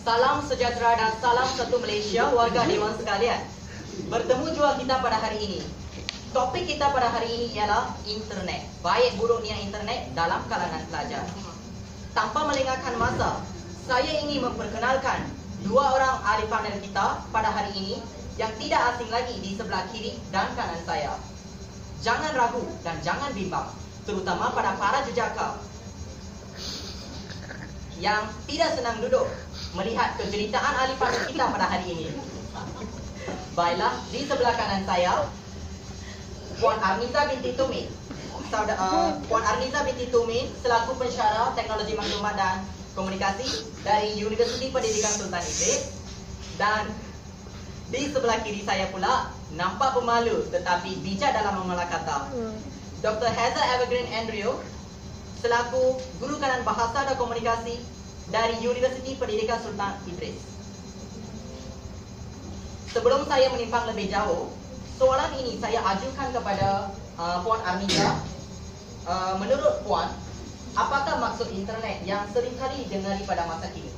Salam sejahtera dan salam satu Malaysia, warga Dewan sekalian. Bertemu jua kita pada hari ini. Topik kita pada hari ini ialah internet. Baik buruknya internet dalam kalangan pelajar. Tanpa melengahkan masa, saya ingin memperkenalkan dua orang ahli panel kita pada hari ini yang tidak asing lagi di sebelah kiri dan kanan saya. Jangan ragu dan jangan bimbang, terutama pada para jejaka yang tidak senang duduk melihat kejeritaan ahli panel kita pada hari ini. Baiklah, di sebelah kanan saya, Puan Arniza binti Tumin. Puan Arniza binti Tumin selaku pensyarah Teknologi Maklumat dan Komunikasi dari Universiti Pendidikan Sultan Idris. Dan di sebelah kiri saya pula, nampak pemalu tetapi bijak dalam mengolah kata, Dr. Hazel Evergreen Andrew selaku Guru Kanan Bahasa dan Komunikasi dari Universiti Pendidikan Sultan Idris. Sebelum saya menimpang lebih jauh, soalan ini saya ajukan kepada Puan Arniza. Menurut Puan, apakah maksud internet yang seringkali dengar pada masa kini?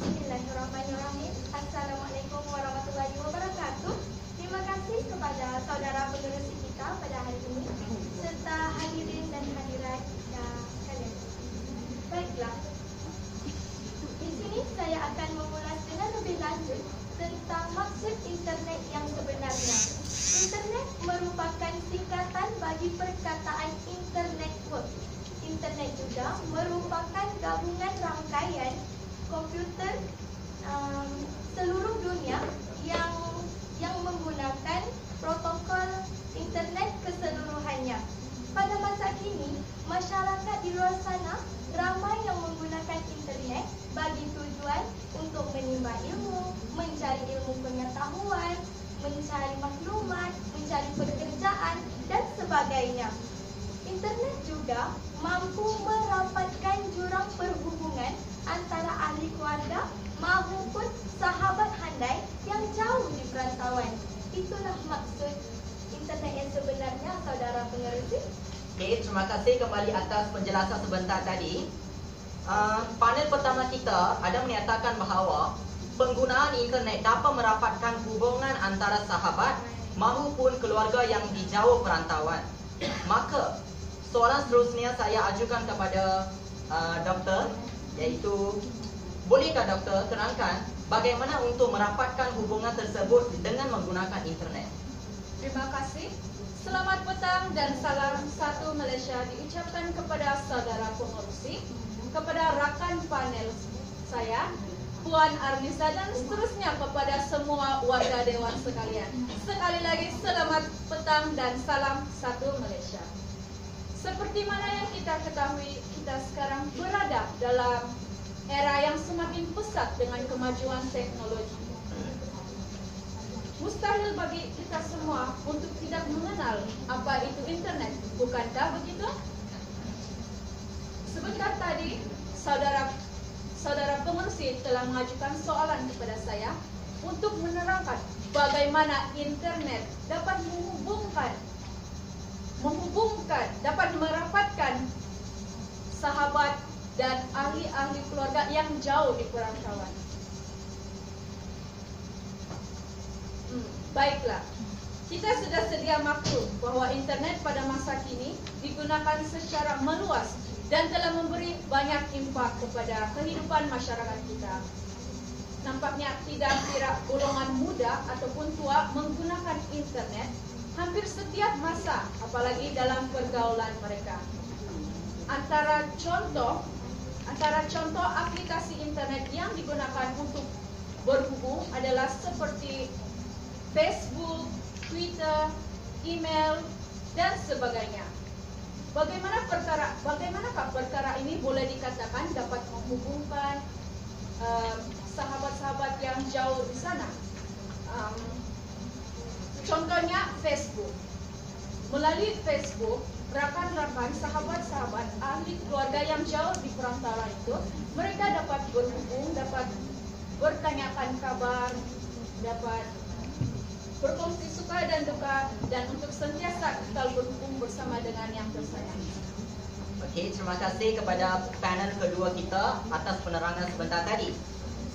Bismillahirrahmanirrahim. Assalamualaikum warahmatullahi wabarakatuh. Terima kasih kepada saudara pengerusi kita pada hari ini serta hadirin dan hadirat sekalian. Baiklah, di sini saya akan mengulas dengan lebih lanjut tentang maksud internet yang sebenarnya. Internet merupakan singkatan bagi perkataan internet network. Internet juga merupakan gabungan rangkaian komputer seluruh dunia yang menggunakan protokol internet keseluruhannya. Pada masa kini, masyarakat di luar sana ramai yang menggunakan internet bagi tujuan untuk menimba ilmu, mencari ilmu pengetahuan, mencari maklumat, mencari pekerjaan dan sebagainya. Internet juga mampu merapatkan jurang perhubungan antara ahli keluarga maupun sahabat handai yang jauh di perantauan. Itulah maksud internet yang sebenarnya, saudara pengerusi. Okey, terima kasih kembali atas penjelasan sebentar tadi. Panel pertama kita ada menyatakan bahawa penggunaan internet dapat merapatkan hubungan antara sahabat maupun keluarga yang di jauh perantauan. Maka, soalan seterusnya saya ajukan kepada doktor, iaitu, bolehkah doktor terangkan bagaimana untuk merapatkan hubungan tersebut dengan menggunakan internet? Terima kasih. Selamat petang dan salam satu Malaysia diucapkan kepada saudara pengerusi, kepada rakan panel saya, Puan Arniza, dan seterusnya kepada semua warga Dewan sekalian. Sekali lagi selamat petang dan salam satu Malaysia. Seperti mana yang kita ketahui, kita sekarang berada dalam era yang semakin pesat dengan kemajuan teknologi. Mustahil bagi kita semua untuk tidak mengenal apa itu internet, bukankah begitu? Sebentar tadi, saudara pengerusi telah mengajukan soalan kepada saya untuk menerangkan bagaimana internet dapat menghubungkan, dapat merapatkan sahabat dan ahli-ahli keluarga yang jauh di perantauan. Baiklah, kita sudah sedia maklum bahwa internet pada masa kini digunakan secara meluas dan telah memberi banyak impak kepada kehidupan masyarakat kita. Nampaknya tidak kira golongan muda ataupun tua menggunakan internet hampir setiap masa, apalagi dalam pergaulan mereka. Antara contoh aplikasi internet yang digunakan untuk berhubung adalah seperti Facebook, Twitter, email, dan sebagainya. Bagaimanakah perkara ini boleh dikatakan dapat menghubungkan sahabat-sahabat yang jauh di sana? Contohnya Facebook. Melalui Facebook, rakan-rakan, sahabat-sahabat, ahli keluarga yang jauh di perantauan itu, mereka dapat berhubung, dapat bertanyakan kabar, dapat berkongsi suka dan duka, dan untuk sentiasa kekal berhubung bersama dengan yang tersayang. Okey, terima kasih kepada panel kedua kita atas penerangan sebentar tadi.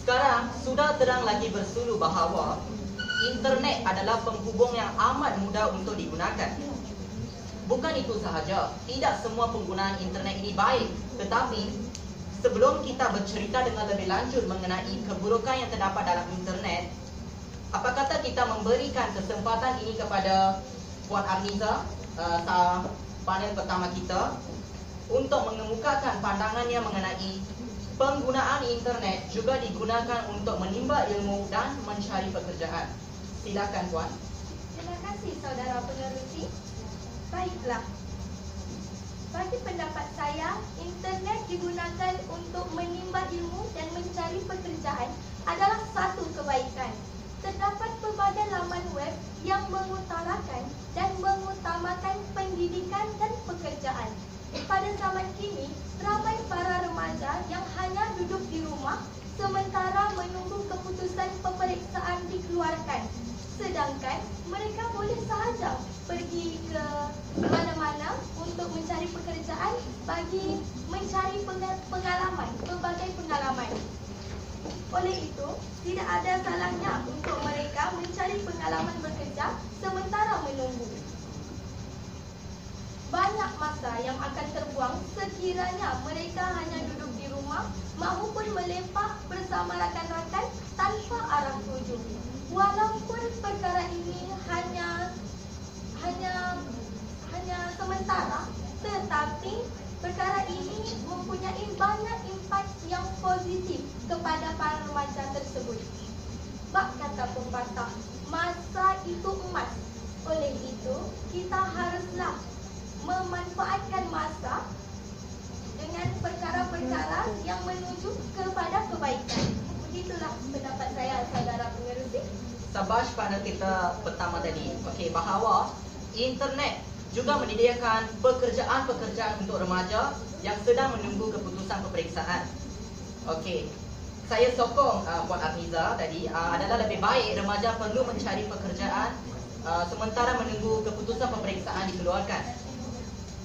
Sekarang sudah terang lagi bersulu bahawa internet adalah penghubung yang amat mudah untuk digunakan. Bukan itu sahaja, tidak semua penggunaan internet ini baik. Tetapi sebelum kita bercerita dengan lebih lanjut mengenai keburukan yang terdapat dalam internet, apa kata kita memberikan kesempatan ini kepada Puan Arniza, panel pertama kita, untuk mengemukakan pandangannya mengenai penggunaan internet juga digunakan untuk menimba ilmu dan mencari pekerjaan. Silakan Puan. Terima kasih saudara penerusi. Baiklah. Bagi pendapat saya, internet digunakan untuk menimba ilmu dan mencari pekerjaan adalah satu kebaikan. Terdapat pelbagai laman web yang mengutarakan dan mengutamakan pendidikan dan pekerjaan. Pada zaman kini, ramai para remaja yang hanya duduk di rumah sementara menunggu keputusan peperiksaan dikeluarkan. Sedangkan mereka boleh sahaja pergi ke mana-mana untuk mencari pekerjaan bagi mencari pengalaman, pelbagai pengalaman. Oleh itu, tidak ada salahnya untuk mereka mencari pengalaman bekerja sementara menunggu. Banyak masa yang akan terbuang sekiranya mereka hanya duduk di rumah maupun melepak bersama rakan-rakan tanpa arah tuju. Walaupun perkara ini hanya sementara, tetapi perkara ini mempunyai banyak impak yang positif kepada para remaja tersebut. Bab kata pepatah, masa itu emas. Oleh itu, kita haruslah memanfaatkan masa dengan perkara-perkara yang menuju kepada kebaikan. Begitulah pendapat saya, saudara pengerusi. Sabash panel kita pertama tadi, bahawa internet juga menyediakan pekerjaan-pekerjaan untuk remaja yang sedang menunggu keputusan peperiksaan. Saya sokong Puan Arniza tadi, adalah lebih baik remaja perlu mencari pekerjaan sementara menunggu keputusan peperiksaan dikeluarkan.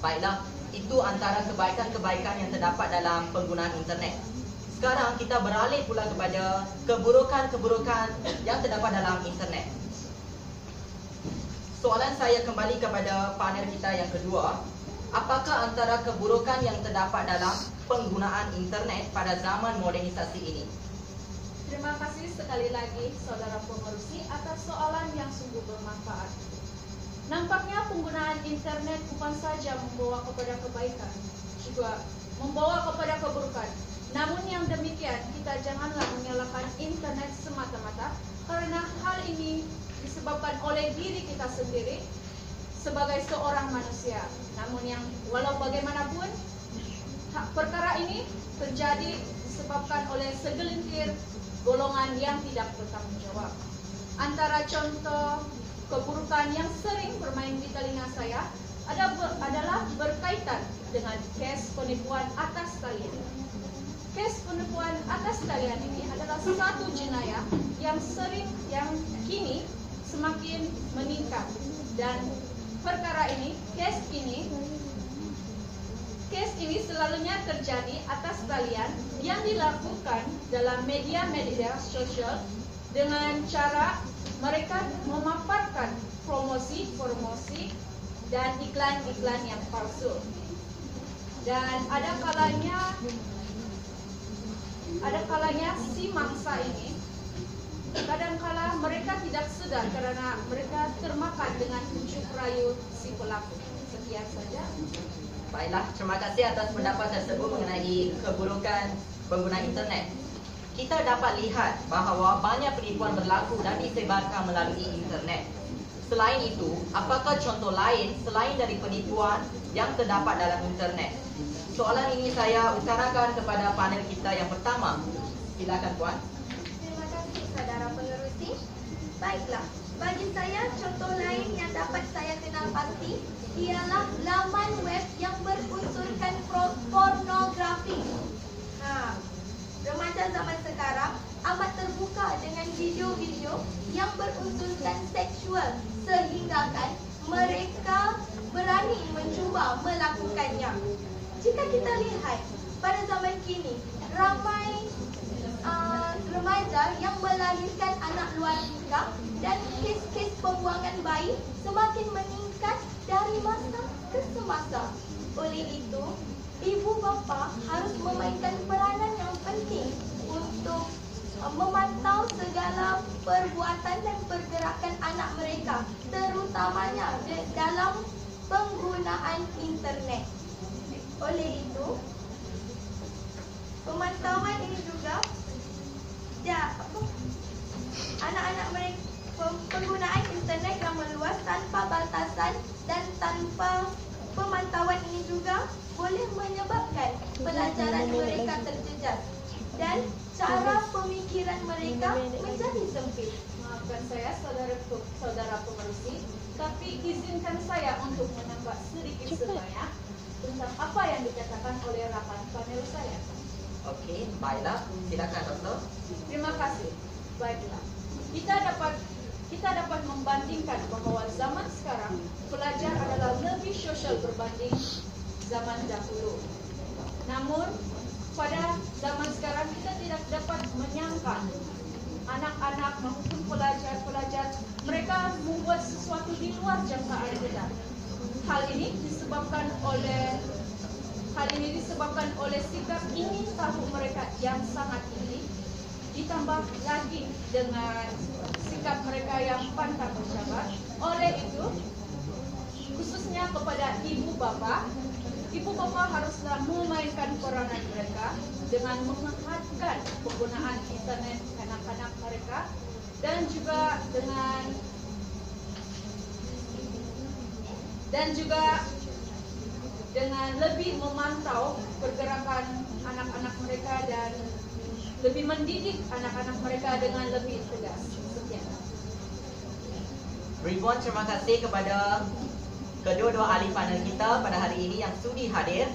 Baiklah, itu antara kebaikan-kebaikan yang terdapat dalam penggunaan internet. Sekarang kita beralih pula kepada keburukan-keburukan yang terdapat dalam internet. Soalan saya kembali kepada panel kita yang kedua. Apakah antara keburukan yang terdapat dalam penggunaan internet pada zaman modernisasi ini? Terima kasih sekali lagi saudara pengerusi atas soalan yang sungguh bermanfaat. Nampaknya penggunaan internet bukan saja membawa kepada kebaikan, juga membawa kepada keburukan. Namun yang demikian, kita janganlah menyalahkan internet semata-mata karena hal ini disebabkan oleh diri kita sendiri sebagai seorang manusia. Namun yang walau bagaimanapun, perkara ini terjadi disebabkan oleh segelintir golongan yang tidak bertanggung jawab. Antara contoh keburukan yang sering bermain di telinga saya adalah berkaitan dengan kes penipuan atas talian. Kes penipuan atas talian ini adalah satu jenayah yang kini semakin meningkat, dan perkara ini, kes ini selalunya terjadi atas talian yang dilakukan dalam media-media sosial dengan cara mereka memaparkan promosi dan iklan-iklan yang palsu. Dan ada kalanya si mangsa ini kadangkala mereka tidak sedar karena mereka termakan dengan ujuk rayu si pelaku. Sekian saja. Baiklah, terima kasih atas pendapat tersebut mengenai keburukan penggunaan internet. Kita dapat lihat bahawa banyak penipuan berlaku dan disebarkan melalui internet. Selain itu, apakah contoh lain selain dari penipuan yang terdapat dalam internet? Soalan ini saya utarakan kepada panel kita yang pertama. Silakan Puan. Terima kasih saudara pengerusi. Baiklah, bagi saya contoh lain yang dapat saya kenal pasti ialah laman web yang berunsurkan pornografi. Remaja zaman sekarang amat terbuka dengan video-video yang berunsurkan seksual sehinggakan mereka berani mencuba melakukannya. Jika kita lihat pada zaman kini, ramai luar nikah dan kes-kes pembuangan bayi semakin meningkat dari masa ke semasa. Oleh itu, ibu bapa harus memainkan peranan yang penting untuk memantau segala perbuatan dan pergerakan anak mereka, terutamanya dalam penggunaan internet. Oleh itu, pemantauan ini juga anak-anak mereka, penggunaan internet yang meluas tanpa batasan dan tanpa pemantauan ini juga boleh menyebabkan pelajaran mereka terjejas dan cara pemikiran mereka menjadi sempit. Maafkan saya, saudara pengerusi, tapi izinkan saya untuk menambah sedikit sebanyak tentang apa yang dikatakan oleh rakan panel saya. Okey, baiklah. Silakan, Doktor. Terima kasih. Baiklah. Kita dapat membandingkan bahawa zaman sekarang pelajar adalah lebih sosial berbanding zaman dahulu. Namun pada zaman sekarang kita tidak dapat menyangka anak-anak maupun pelajar-pelajar mereka membuat sesuatu di luar jangkaan kita. Hal ini disebabkan oleh sikap ingin tahu mereka yang sangat tinggi, ditambah lagi dengan sikap mereka yang pantang bersabar. Oleh itu, khususnya kepada ibu bapa haruslah memainkan peranan mereka dengan mengingatkan penggunaan internet anak-anak mereka dan juga dengan lebih memantau pergerakan anak-anak mereka dan lebih mendidik anak-anak mereka dengan lebih tegas. Sekian. Ribuan terima kasih kepada kedua-dua ahli panel kita pada hari ini yang sudi hadir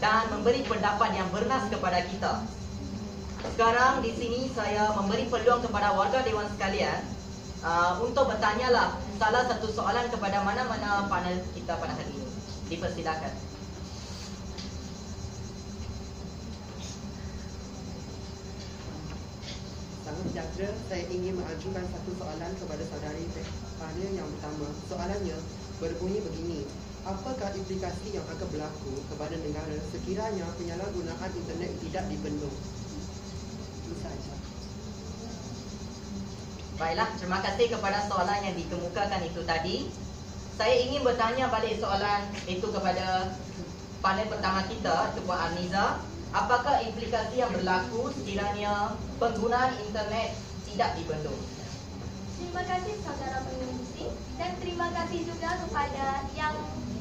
dan memberi pendapat yang bernas kepada kita. Sekarang di sini saya memberi peluang kepada warga dewan sekalian untuk bertanyalah salah satu soalan kepada mana-mana panel kita pada hari ini. Dipersilakan. Salam sejahtera, saya ingin mengajukan satu soalan kepada saudari panel yang pertama. Soalannya berbunyi begini: apakah implikasi yang akan berlaku kepada negara sekiranya penyalahgunaan internet tidak dibendung? Itu saja. Baiklah, terima kasih kepada soalan yang dikemukakan itu tadi. Saya ingin bertanya balik soalan itu kepada panel pertama kita, Puan Armiza. Apakah implikasi yang berlaku sekiranya penggunaan internet tidak dibendung? Terima kasih saudara pengerusi dan terima kasih juga kepada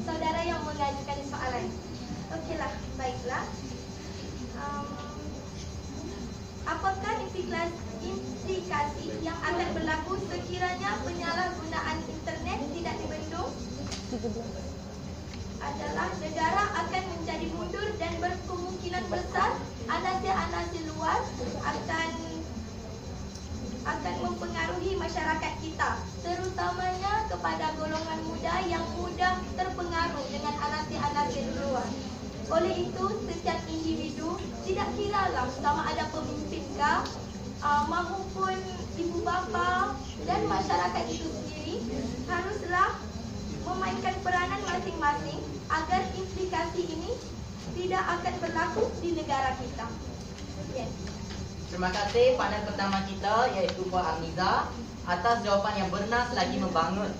saudara yang mengajukan soalan. Okeylah, baiklah. Apakah implikasi yang akan berlaku sekiranya penyalahgunaan internet tidak dibendung? Adalah negara akan menjadi mundur dan berkemungkinan besar anasir-anasir luar akan mempengaruhi masyarakat kita, terutamanya kepada golongan muda yang mudah terpengaruh dengan anasir-anasir luar. Oleh itu, setiap individu, tidak kiralah sama ada pemimpin maupun ibu bapa dan masyarakat itu sendiri, haruslah memainkan peranan masing-masing agar implikasi ini tidak akan berlaku di negara kita. Yes. Terima kasih panel pertama kita iaitu Puan Armiza atas jawapan yang bernas lagi membangun.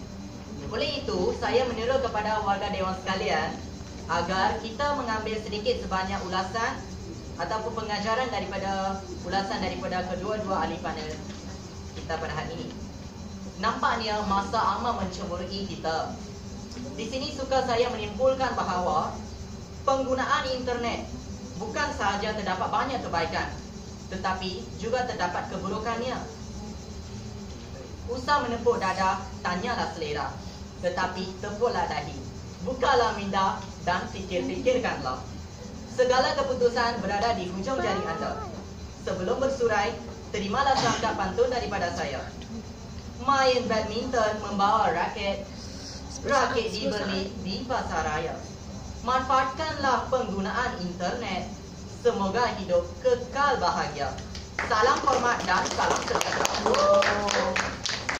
Oleh itu, saya menyeru kepada warga dewan sekalian agar kita mengambil sedikit sebanyak ulasan ataupun pengajaran daripada kedua-dua ahli panel kita pada hari ini. Nampaknya masa amat mencemburui kita. Di sini suka saya menyimpulkan bahawa penggunaan internet bukan sahaja terdapat banyak kebaikan, tetapi juga terdapat keburukannya. Usah menepuk dada, tanyalah selera, tetapi tepuklah dahi. Bukalah minda dan fikir-fikirkanlah. Segala keputusan berada di hujung jari anda. Sebelum bersurai, terimalah sabda pantun daripada saya. Main badminton membawa raket dibeli di pasaraya. Manfaatkanlah penggunaan internet. Semoga hidup kekal bahagia. Salam hormat dan salam sejahtera.